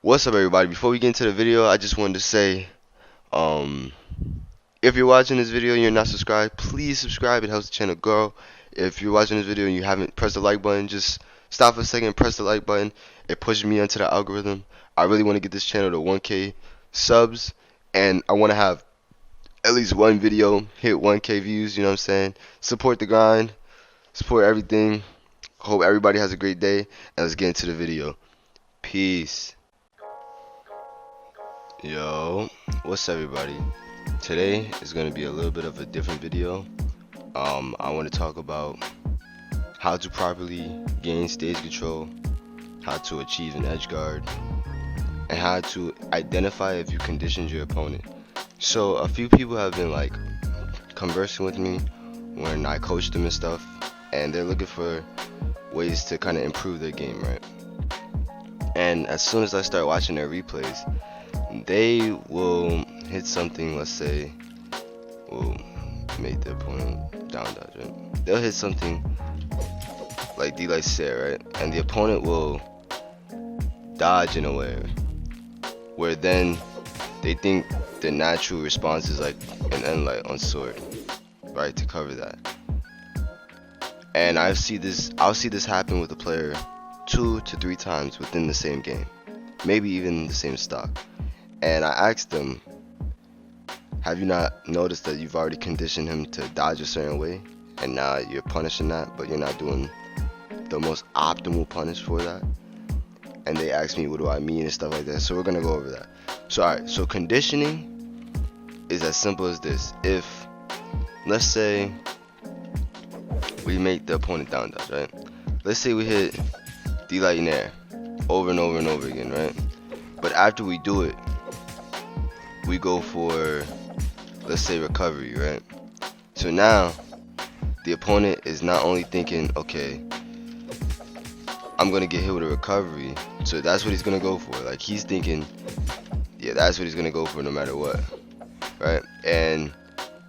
What's up, everybody? Before we get into the video, I just wanted to say, um, if you're watching this video and you're not subscribed, please subscribe. It helps the channel grow. If you're watching this video and you haven't pressed the like button, just stop for a second, press the like button. It pushes me into the algorithm. I really want to get this channel to 1K subs, and I want to have at least one video hit 1K views. You know what I'm saying? Support the grind, support everything. Hope everybody has a great day, and let's get into the video. Peace. Yo, what's up, everybody? Today is going to be a little bit of a different video. I want to talk about how to properly gain stage control, how to achieve an edge guard, and how to identify if you conditioned your opponent. So a few people have been like conversing with me when I coach them and stuff, and they're looking for ways to kind of improve their game, right? And as soon as I start watching their replays, they will hit something. Let's say will make the opponent down dodge, right? They'll hit something like D-Light Sair, right? And the opponent will dodge in a way where then they think the natural response is like an end light on sword, right, to cover that. And I'll see this happen with a player 2 to 3 times within the same game, maybe even the same stock. And I asked them, have you not noticed that you've already conditioned him to dodge a certain way, and now you're punishing that, but you're not doing the most optimal punish for that? And they asked me what do I mean and stuff like that. So we're gonna go over that. So alright, so conditioning is as simple as this. If, let's say, we make the opponent down dodge, right? Let's say we hit D-Light in air over and over and over again, right? But after we do it, we go for, let's say, recovery, right? So now the opponent is not only thinking, okay, I'm gonna get hit with a recovery, so that's what he's gonna go for. Like, he's thinking, yeah, that's what he's gonna go for no matter what, right? And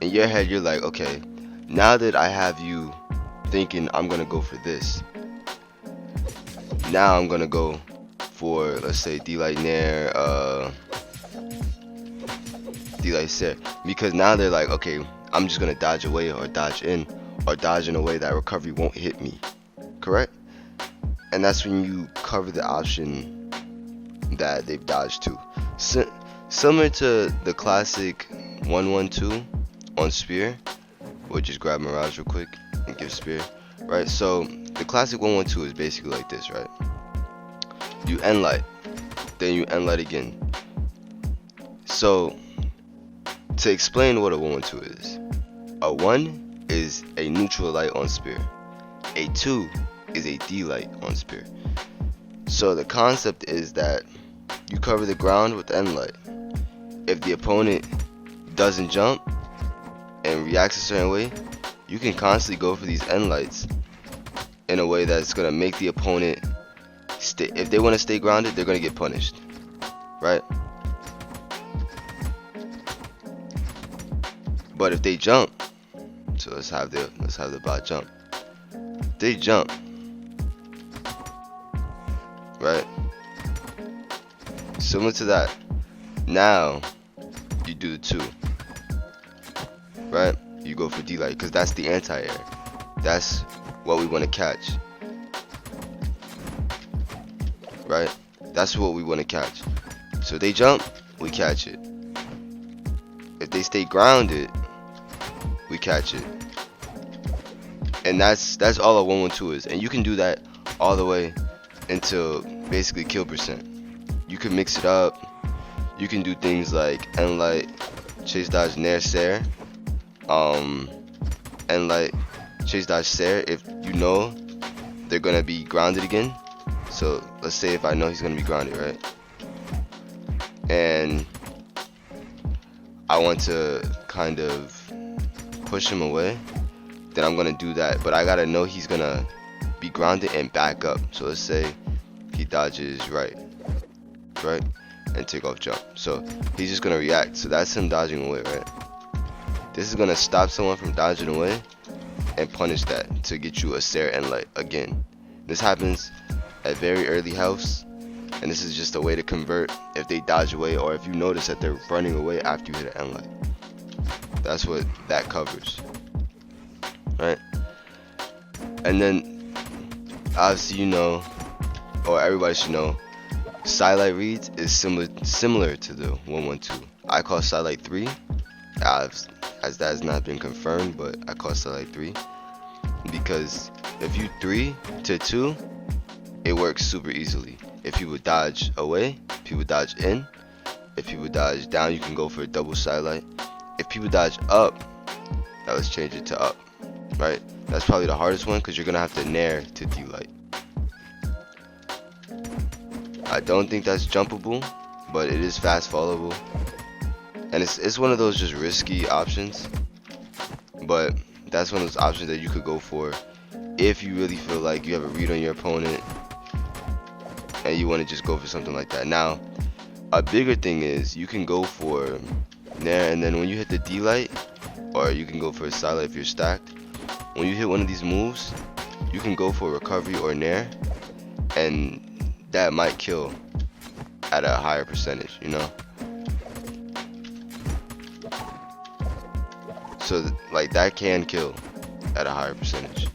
in your head, you're like, okay, now that I have you thinking I'm gonna go for this, now I'm gonna go for, let's say, D-Light Nair, D-Light Sair, because now they're like, okay, I'm just gonna dodge away or dodge in or dodge in a way that recovery won't hit me, correct? And that's when you cover the option that they've dodged to. Similar to the classic 1-1-2 on Spear, we'll just grab Mirage real quick and give Spear, right? So the classic 1-1-2 is basically like this, right? You end light, then you end light again. So to explain what a 1-1-2 is, a 1 is a neutral light on Spear, a 2 is a D light on Spear. So the concept is that you cover the ground with the end light. If the opponent doesn't jump and reacts a certain way, you can constantly go for these end lights in a way that's gonna make the opponent stay. If they want to stay grounded, they're gonna get punished, right? But if they jump, so let's have the bot jump. They jump, right? Similar to that. Now you do the 2, right? You go for D-Light because that's the anti-air. That's what we want to catch, right? That's what we want to catch. So they jump, we catch it. If they stay grounded, we catch it. And that's all a 1-1-2 is. And you can do that all the way until basically kill percent. You can mix it up. You can do things like end light, chase dodge Nair Sair, end light, chase dodge Sair if you know they're gonna be grounded again. So let's say if I know he's gonna be grounded, right? And I want to kind of push him away, then I'm gonna do that. But I gotta know he's gonna be grounded and back up. So let's say he dodges right, and take off jump. So he's just gonna react. So that's him dodging away, right? This is gonna stop someone from dodging away and punish that to get you a Sair end light again. This happens at very early house, And this is just a way to convert if they dodge away, or if you notice that they're running away after you hit an end light. That's what that covers, right? And then obviously, you know, or everybody should know, sidelight reads is similar to the 112. I call sidelight 3, as that has not been confirmed, but I call sidelight 3 because if you 3 to 2, it works super easily. If people dodge away, people dodge in. If people dodge down, you can go for a double sidelight. If people dodge up, now let's change it to up, right? That's probably the hardest one because you're gonna have to nair to D-light. I don't think that's jumpable, but it is fast followable, and it's one of those just risky options. But that's one of those options that you could go for if you really feel like you have a read on your opponent and you want to just go for something like that. Now, a bigger thing is you can go for nair, and then when you hit the D light, or you can go for a sidelight if you're stacked. When you hit one of these moves, you can go for recovery or nair, and that might kill at a higher percentage, you know. So like that can kill at a higher percentage,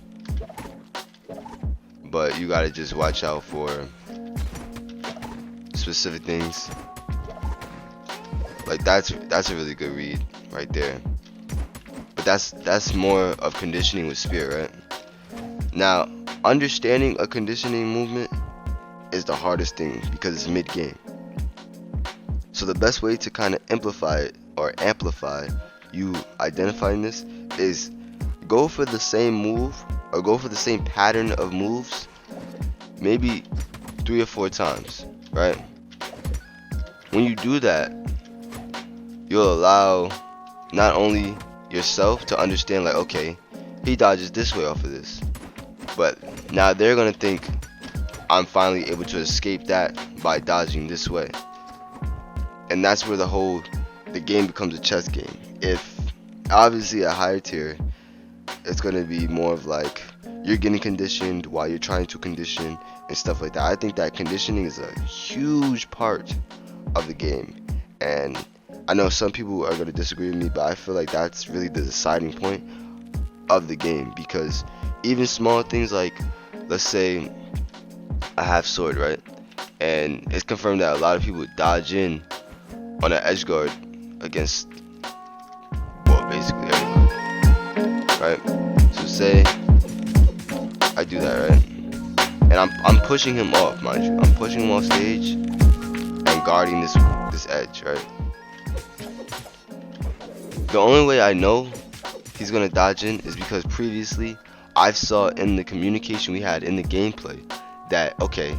but you gotta just watch out for specific things. Like that's a really good read right there. But that's more of conditioning with spear, right? Now, understanding a conditioning movement is the hardest thing because it's mid-game. So the best way to kind of amplify it, or amplify you identifying this, is go for the same move or go for the same pattern of moves maybe 3 or 4 times, right? When you do that, you'll allow not only yourself to understand, like, okay, he dodges this way off of this, but now they're gonna think I'm finally able to escape that by dodging this way. And that's where the game becomes a chess game. If obviously a higher tier, it's gonna be more of like you're getting conditioned while you're trying to condition and stuff like that. I think that conditioning is a huge part of the game, and I know some people are gonna disagree with me, but I feel like that's really the deciding point of the game, because even small things like, let's say I have sword, right? And it's confirmed that a lot of people dodge in on an edge guard against, well, basically everybody, right? So say I do that, right? And I'm pushing him off, mind you. I'm pushing him off stage and guarding this edge, right? The only way I know he's gonna dodge in is because previously I saw in the communication we had in the gameplay that, okay,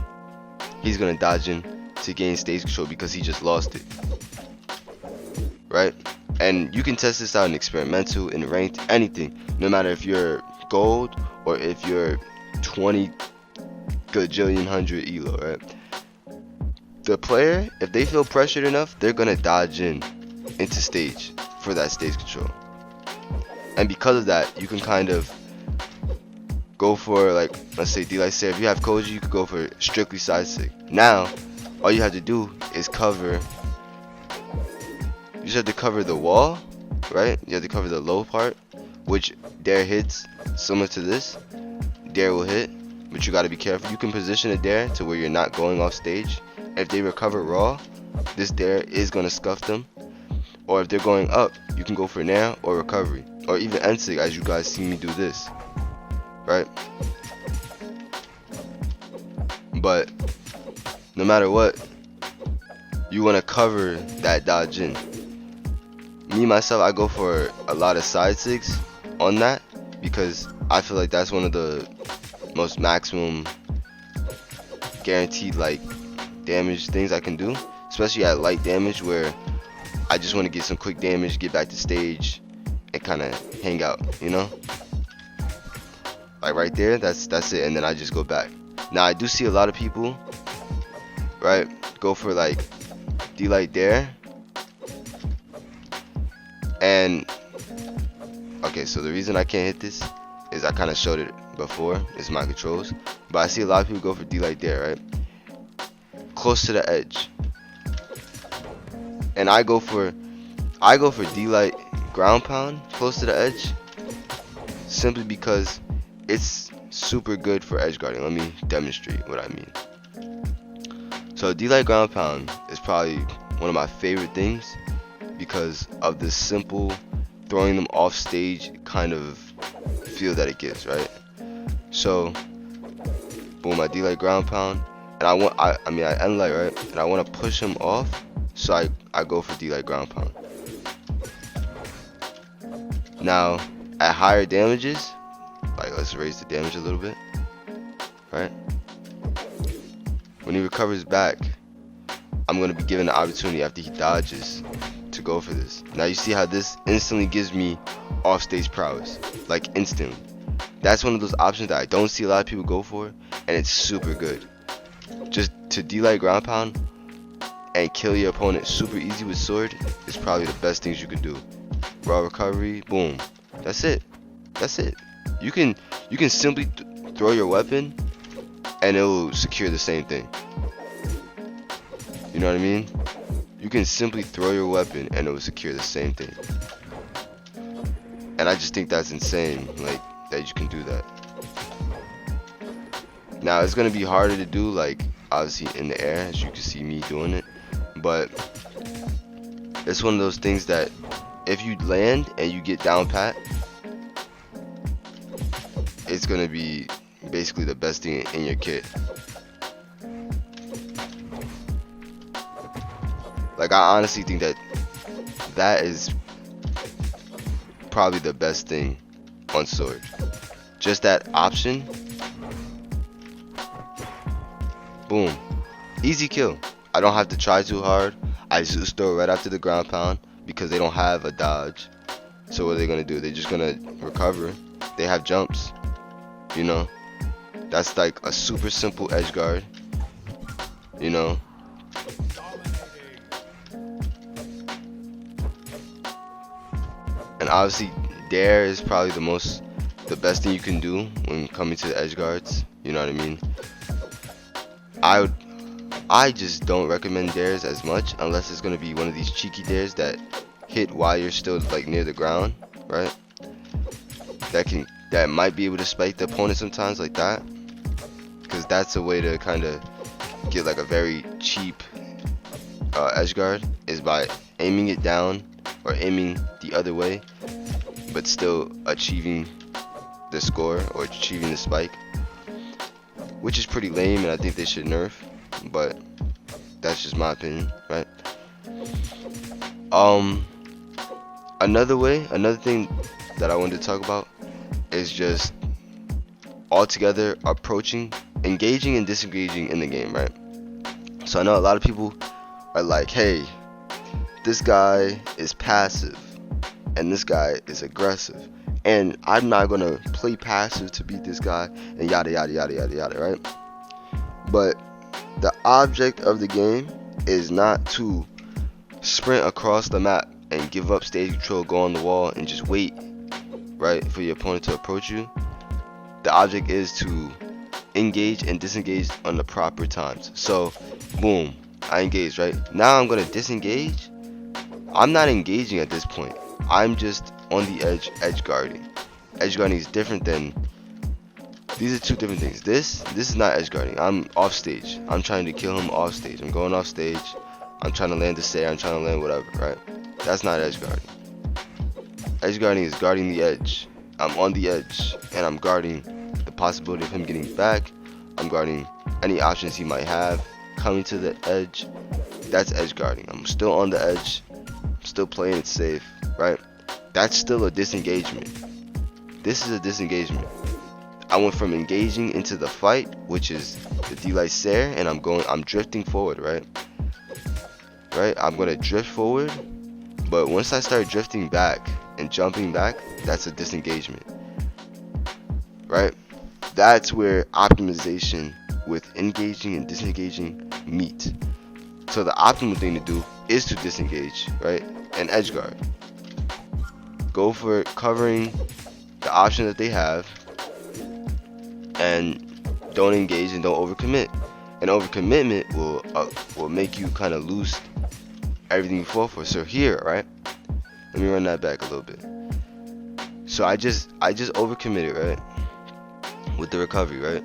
he's gonna dodge in to gain stage control because he just lost it, right? And you can test this out in experimental, in ranked, anything, no matter if you're gold or if you're 20 gajillion hundred elo, right? The player, if they feel pressured enough, they're gonna dodge in into stage for that stage control. And because of that, you can kind of go for, like, let's say D-Light, say if you have Koji, you could go for strictly side sig. Now, all you have to do is cover, you just have to cover the wall, right? You have to cover the low part, which Dare hits similar to this. Dare will hit, but you gotta be careful. You can position a Dare to where you're not going off stage. If they recover raw, this Dare is gonna scuff them. Or if they're going up, you can go for nair or recovery, or even N-sig, as you guys see me do this, right? But no matter what, you want to cover that dodge in. Me myself, I go for a lot of side sigs on that because I feel like that's one of the most maximum guaranteed like damage things I can do, especially at light damage where I just want to get some quick damage, get back to stage, and kind of hang out, you know? Like right there, that's it, and then I just go back. Now I do see a lot of people, right, go for like D-Light Dare. And okay, so the reason I can't hit this is I kind of showed it before, it's my controls. But I see a lot of people go for D-Light Dare, right? close to the edge. And I go for D-Light ground pound close to the edge simply because it's super good for edge guarding. Let me demonstrate what I mean. So D-Light ground pound is probably one of my favorite things because of the simple throwing them off stage kind of feel that it gives, right? So boom, I D-Light ground pound, and I end light, right? And I want to push him off, so I go for D-Light ground pound. Now at higher damages, like let's raise the damage a little bit, right? When he recovers back, I'm going to be given the opportunity after he dodges to go for this. Now you see how this instantly gives me offstage prowess, like instantly. That's one of those options that I don't see a lot of people go for, and it's super good. Just to D-Light ground pound and kill your opponent super easy with sword is probably the best things you can do. Raw recovery, boom. That's it. That's it. You can simply throw your weapon and it will secure the same thing. You know what I mean? You can simply throw your weapon and it will secure the same thing. And I just think that's insane, like, that you can do that. Now it's gonna be harder to do, like obviously in the air, as you can see me doing it, but it's one of those things that if you land and you get down pat, it's gonna be basically the best thing in your kit. Like, I honestly think that is probably the best thing on sword. Just that option. Boom. Easy kill. I don't have to try too hard. I just throw right after the ground pound because they don't have a dodge. So what are they gonna do? They're just gonna recover. They have jumps. You know? That's like a super simple edge guard. You know? And obviously dare is probably the best thing you can do when coming to the edge guards. You know what I mean? I just don't recommend dares as much unless it's gonna be one of these cheeky dares that hit while you're still like near the ground, right? That might be able to spike the opponent sometimes like that, because that's a way to kind of get like a very cheap edge guard, is by aiming it down or aiming the other way but still achieving the score or achieving the spike, which is pretty lame and I think they should nerf, but that's just my opinion, right? Another thing that I wanted to talk about is just altogether engaging and disengaging in the game, right? So I know a lot of people are like, hey, this guy is passive and this guy is aggressive, and I'm not gonna play passive to beat this guy, and yada yada yada yada yada, right? But the object of the game is not to sprint across the map and give up stage control, go on the wall and just wait, right, for your opponent to approach you. The object is to engage and disengage on the proper times. So boom, I engage, right? Now I'm gonna disengage. I'm not engaging at this point. I'm just on the edge guarding. Edge guarding is different than, these are two different things. This is not edge guarding. I'm off stage. I'm trying to kill him off stage. I'm going off stage. I'm trying to land the stay. I'm trying to land whatever, right? That's not edge guarding. Edge guarding is guarding the edge. I'm on the edge and I'm guarding the possibility of him getting back. I'm guarding any options he might have coming to the edge. That's edge guarding. I'm still on the edge. I'm still playing it safe, right? That's still a disengagement. This is a disengagement. I went from engaging into the fight, which is the D-Light Sair, and I'm drifting forward, right? I'm gonna drift forward, but once I start drifting back and jumping back, that's a disengagement, right? That's where optimization with engaging and disengaging meet. So the optimal thing to do is to disengage, right? And edge guard. Go for covering the option that they have and don't engage and don't overcommit. and overcommitment will make you kind of lose everything you fought for. So here, right? Let me run that back a little bit. So I just overcommitted, right? With the recovery, right?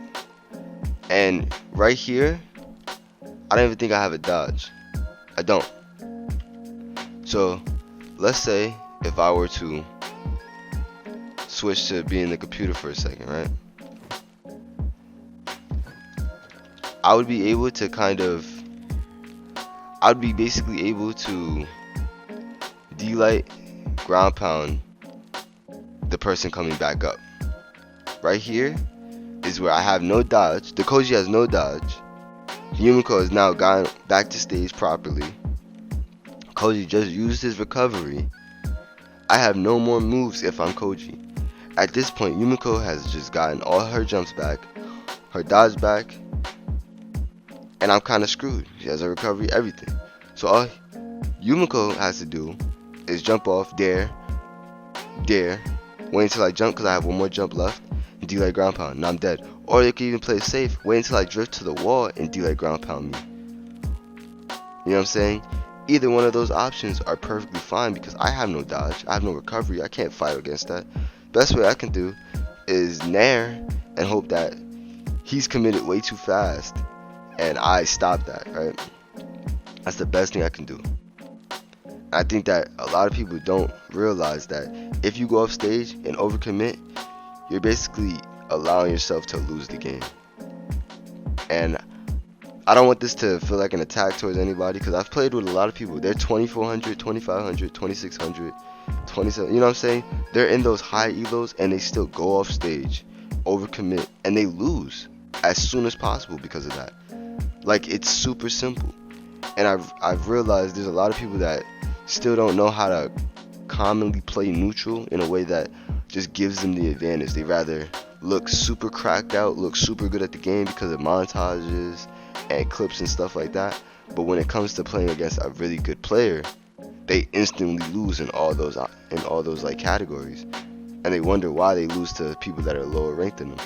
And right here, I don't even think I have a dodge. I don't. So let's say if I were to switch to being the computer for a second, right? I would be able to I'd be basically able to delight ground pound the person coming back up. Right here is where I have no dodge. The Koji has no dodge. Yumiko has now gone back to stage properly. Koji just used his recovery. I have no more moves if I'm Koji. At this point, Yumiko has just gotten all her jumps back, her dodge back, and I'm kind of screwed. She has her recovery, everything. So all Yumiko has to do is jump off, dare, wait until I jump because I have one more jump left, and delay ground pound, and I'm dead. Or they can even play it safe, wait until I drift to the wall and delay ground pound me. You know what I'm saying? Either one of those options are perfectly fine because I have no dodge, I have no recovery, I can't fight against that. Best way I can do is nair and hope that he's committed way too fast and I stop that, right? That's the best thing I can do. I think that a lot of people don't realize that if you go off stage and overcommit, you're basically allowing yourself to lose the game. And I don't want this to feel like an attack towards anybody because I've played with a lot of people. They're 2400, 2500, 2600, 27. You know what I'm saying? They're in those high elos and they still go off stage, overcommit, and they lose as soon as possible because of that. Like, it's super simple. And I've realized there's a lot of people that still don't know how to commonly play neutral in a way that just gives them the advantage. They rather look super cracked out, look super good at the game because of montages and clips and stuff like that. But when it comes to playing against a really good player, they instantly lose in all those like categories, and they wonder why they lose to people that are lower ranked than them.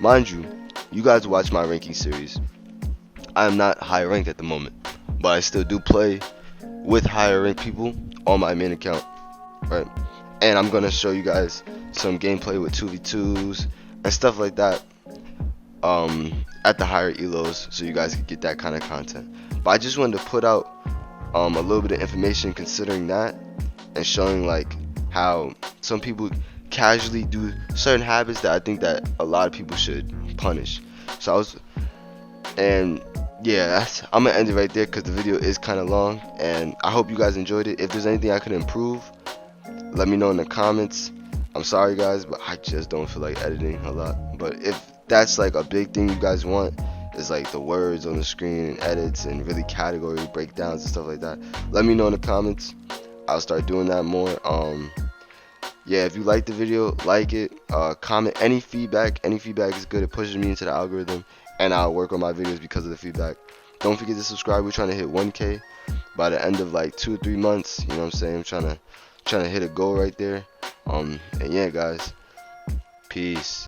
Mind you, you guys watch my ranking series. I am not high ranked at the moment, but I still do play with higher ranked people on my main account, right? And I'm gonna show you guys some gameplay with 2v2s and stuff like that at the higher elos, so you guys can get that kind of content. But I just wanted to put out a little bit of information considering that, and showing like how some people casually do certain habits that I think that a lot of people should punish. So yeah, I'm gonna end it right there because the video is kind of long, and I hope you guys enjoyed it. If there's anything I could improve, let me know in the comments. I'm sorry guys, but I just don't feel like editing a lot. But if that's like a big thing you guys want, is like the words on the screen and edits and really category breakdowns and stuff like that, let me know in the comments. I'll start doing that more. Yeah, if you like the video, like it, comment. Any feedback is good. It pushes me into the algorithm, and I'll work on my videos because of the feedback. Don't forget to subscribe. We're trying to hit 1K by the end of like 2 or 3 months. You know what I'm saying? I'm trying to hit a goal right there. And yeah, guys, peace.